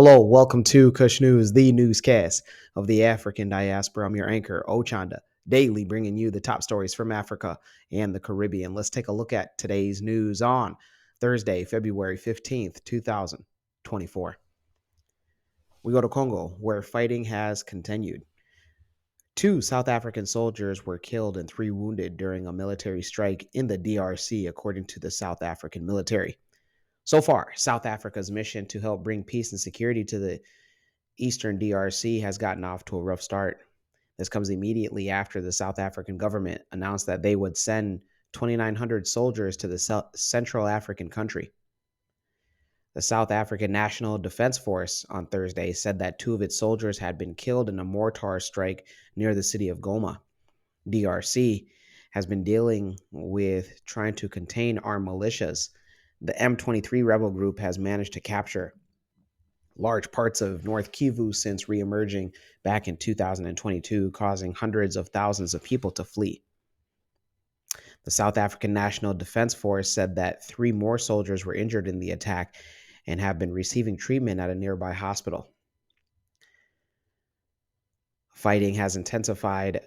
Hello, welcome to Kush News, the newscast of the African diaspora. I'm your anchor, Ochanda, daily bringing you the top stories from Africa and the Caribbean. Let's take a look at today's news on Thursday, February 15th, 2024. We go to Congo, where fighting has continued. Two South African soldiers were killed and three wounded during a military strike in the DRC, according to the South African military. So far, South Africa's mission to help bring peace and security to the Eastern DRC has gotten off to a rough start. This comes immediately after the South African government announced that they would send 2,900 soldiers to the Central African country. The South African National Defense Force on Thursday said that two of its soldiers had been killed in a mortar strike near the city of Goma. DRC has been dealing with trying to contain armed militias. The M23 rebel group has managed to capture large parts of North Kivu since reemerging back in 2022, causing hundreds of thousands of people to flee. The South African National Defense Force said that three more soldiers were injured in the attack and have been receiving treatment at a nearby hospital. Fighting has intensified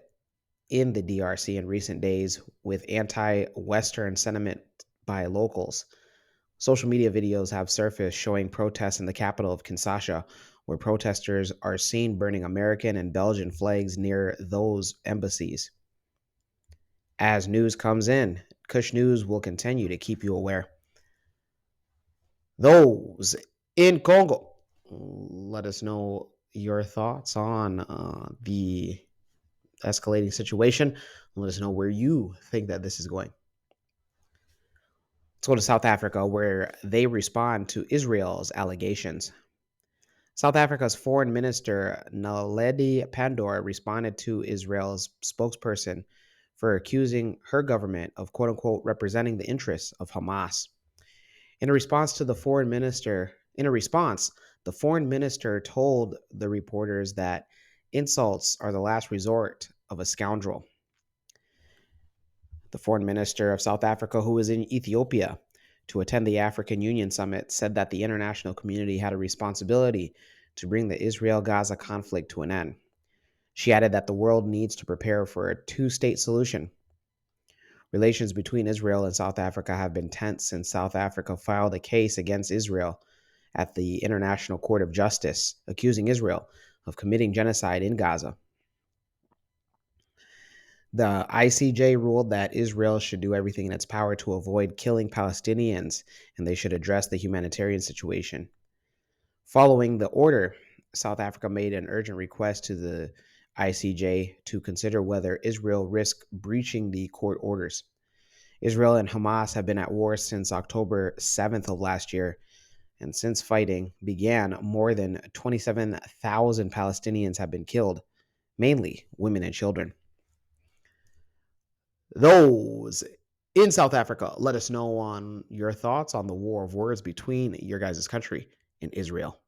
in the DRC in recent days with anti-Western sentiment by locals. Social media videos have surfaced showing protests in the capital of Kinshasa, where protesters are seen burning American and Belgian flags near those embassies. As news comes in, Kush News will continue to keep you aware. Those in Congo, let us know your thoughts on the escalating situation. Let us know where you think that this is going. Let's go to South Africa, where they respond to Israel's allegations. South Africa's Foreign Minister Naledi Pandor responded to Israel's spokesperson for accusing her government of "quote unquote" representing the interests of Hamas. In a response, the foreign minister told the reporters that insults are the last resort of a scoundrel. The foreign minister of South Africa, who is in Ethiopia to attend the African Union summit, said that the international community had a responsibility to bring the Israel-Gaza conflict to an end. She added that the world needs to prepare for a two-state solution. Relations between Israel and South Africa have been tense since South Africa filed a case against Israel at the International Court of Justice, accusing Israel of committing genocide in Gaza. The ICJ ruled that Israel should do everything in its power to avoid killing Palestinians, and they should address the humanitarian situation. Following the order, South Africa made an urgent request to the ICJ to consider whether Israel risks breaching the court orders. Israel and Hamas have been at war since October 7th of last year, and since fighting began, more than 27,000 Palestinians have been killed, mainly women and children. Those in South Africa, let us know on your thoughts on the war of words between your guys' country and Israel.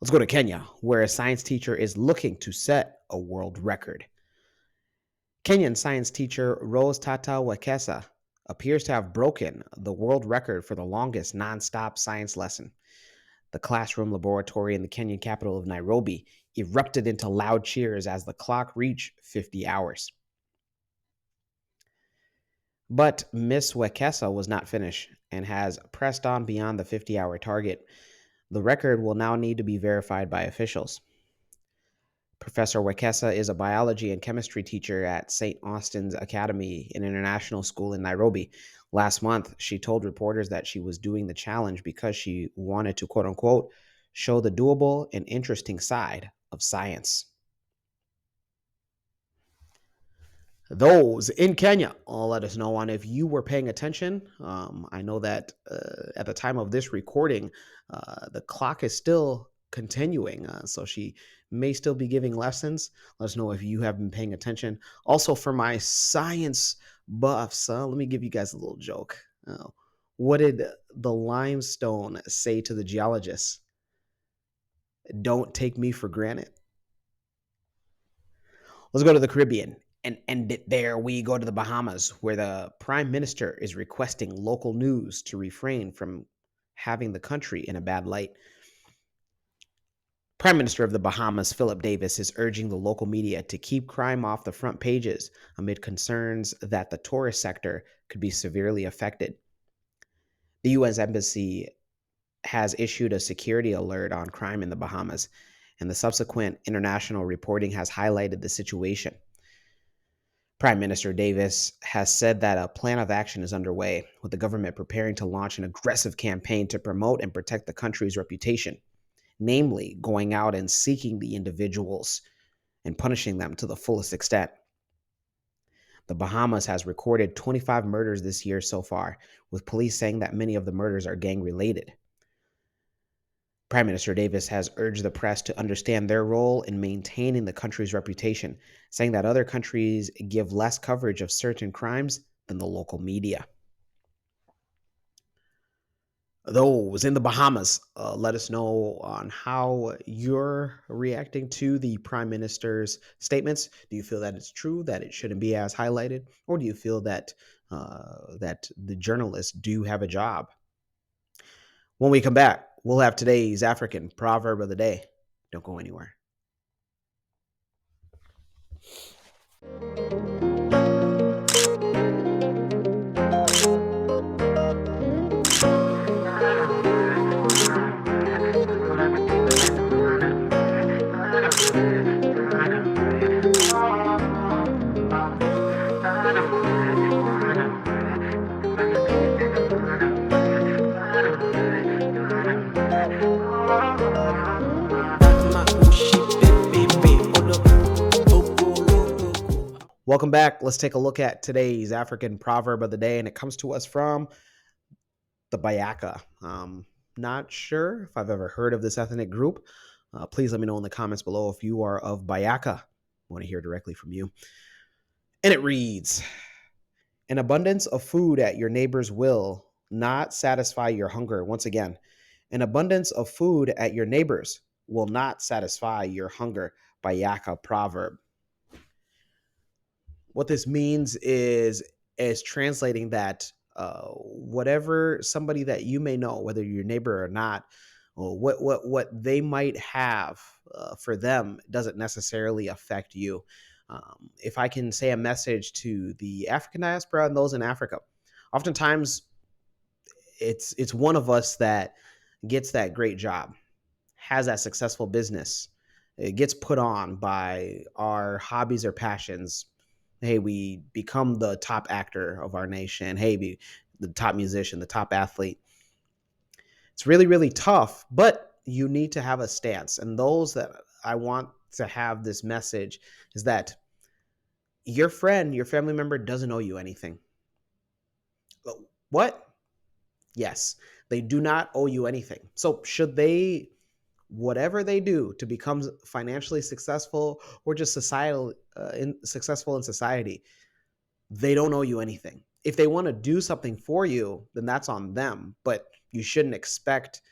Let's go to Kenya, where a science teacher is looking to set a world record. Kenyan science teacher Rose Tata Wekesa appears to have broken the world record for the longest nonstop science lesson. The classroom laboratory in the Kenyan capital of Nairobi erupted into loud cheers as the clock reached 50 hours. But Miss Wekesa was not finished and has pressed on beyond the 50-hour target. The record will now need to be verified by officials. Professor Wekesa is a biology and chemistry teacher at St. Austin's Academy, an international school in Nairobi. Last month, she told reporters that she was doing the challenge because she wanted to, quote unquote, show the doable and interesting side of science. Those in Kenya, let us know on if you were paying attention. I know that at the time of this recording, the clock is still continuing, so she may still be giving lessons. Let us know if you have been paying attention. Also, for my science buffs, let me give you guys a little joke. What did the limestone say to the geologists? Don't take me for granted. Let's go to the Caribbean and end it there. We go to the Bahamas, where the prime minister is requesting local news to refrain from having the country in a bad light. Prime Minister of the Bahamas, Philip Davis, is urging the local media to keep crime off the front pages amid concerns that the tourist sector could be severely affected. The U.S. Embassy has issued a security alert on crime in the Bahamas, and the subsequent international reporting has highlighted the situation. Prime Minister Davis has said that a plan of action is underway, with the government preparing to launch an aggressive campaign to promote and protect the country's reputation, namely going out and seeking the individuals and punishing them to the fullest extent. The Bahamas has recorded 25 murders this year so far, with police saying that many of the murders are gang related. Prime Minister Davis has urged the press to understand their role in maintaining the country's reputation, saying that other countries give less coverage of certain crimes than the local media. Those in the Bahamas, let us know on how you're reacting to the Prime Minister's statements. Do you feel that it's true, that it shouldn't be as highlighted, or do you feel that that the journalists do have a job? When we come back, we'll have today's African proverb of the day. Don't go anywhere. Welcome back. Let's take a look at today's African proverb of the day, and it comes to us from the Bayaka. Not sure if I've ever heard of this ethnic group. Please let me know in the comments below if you are of Bayaka. I want to hear directly from you. And it reads, an abundance of food at your neighbor's will not satisfy your hunger. Once again, an abundance of food at your neighbor's will not satisfy your hunger. Bayaka proverb. What this means is translating that whatever somebody that you may know, whether your neighbor or not, or what they might have for them doesn't necessarily affect you. If I can say a message to the African diaspora and those in Africa, oftentimes it's one of us that gets that great job, has that successful business. It gets put on by our hobbies or passions. Hey, we become the top actor of our nation. Hey, the top musician, the top athlete. It's really, really tough, but you need to have a stance. And those that I want to have this message is that your friend, your family member doesn't owe you anything. What? Yes, they do not owe you anything. So should they, whatever they do to become financially successful or just successful in society, they don't owe you anything. If they want to do something for you, then that's on them. But you shouldn't expect.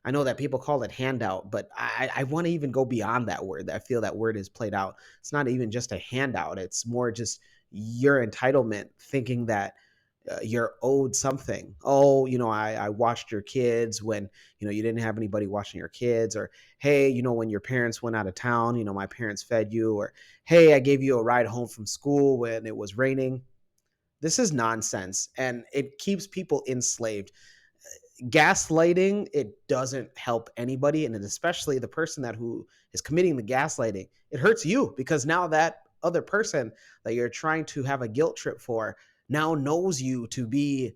I know that people call it handout, but I want to even go beyond that word. I feel that word is played out. It's not even just a handout. It's more just your entitlement, thinking that you're owed something. Oh, I watched your kids when, you didn't have anybody watching your kids, or, hey, when your parents went out of town, my parents fed you, or, hey, I gave you a ride home from school when it was raining. This is nonsense, and it keeps people enslaved. Gaslighting, it doesn't help anybody, and especially the person who is committing the gaslighting. It hurts you because now that other person that you're trying to have a guilt trip for now knows you to be,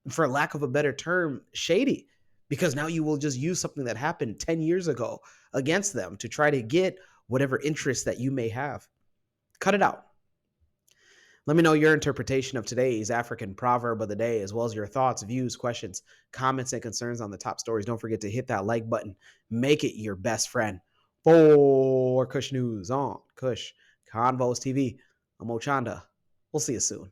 for lack of a better term, shady, because now you will just use something that happened 10 years ago against them to try to get whatever interest that you may have. Cut it out. Let me know your interpretation of today's African proverb of the day, as well as your thoughts, views, questions, comments, and concerns on the top stories. Don't forget to hit that like button. Make it your best friend. For Kush News on Kush Convos TV, I'm Ochanda. We'll see you soon.